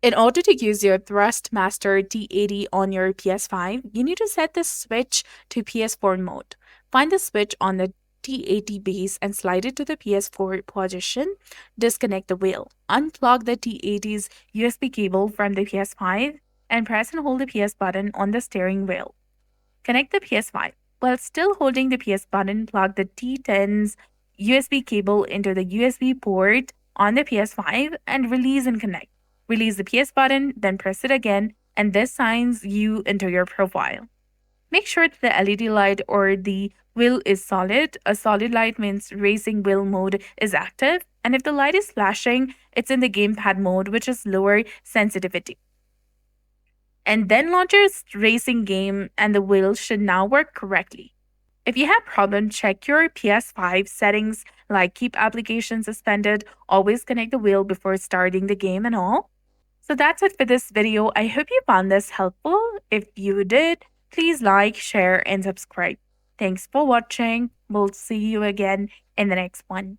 In order to use your Thrustmaster T80 on your PS5, you need to set the switch to PS4 mode. Find the switch on the T80 base and slide it to the PS4 position. Disconnect the wheel. Unplug the T80's USB cable from the PS5 and press and hold the PS button on the steering wheel. Connect the PS5. While still holding the PS button, plug the T10's USB cable into the USB port on the PS5 and release and connect. Release the PS button, then press it again, and this signs you into your profile. Make sure that the LED light or the wheel is solid. A solid light means racing wheel mode is active, and if the light is flashing, it's in the gamepad mode, which is lower sensitivity. And then launch your racing game, and the wheel should now work correctly. If you have problems, check your PS5 settings like keep application suspended, always connect the wheel before starting the game and all. So that's it for this video. I hope you found this helpful. If you did, please like, share, and subscribe. Thanks for watching. We'll see you again in the next one.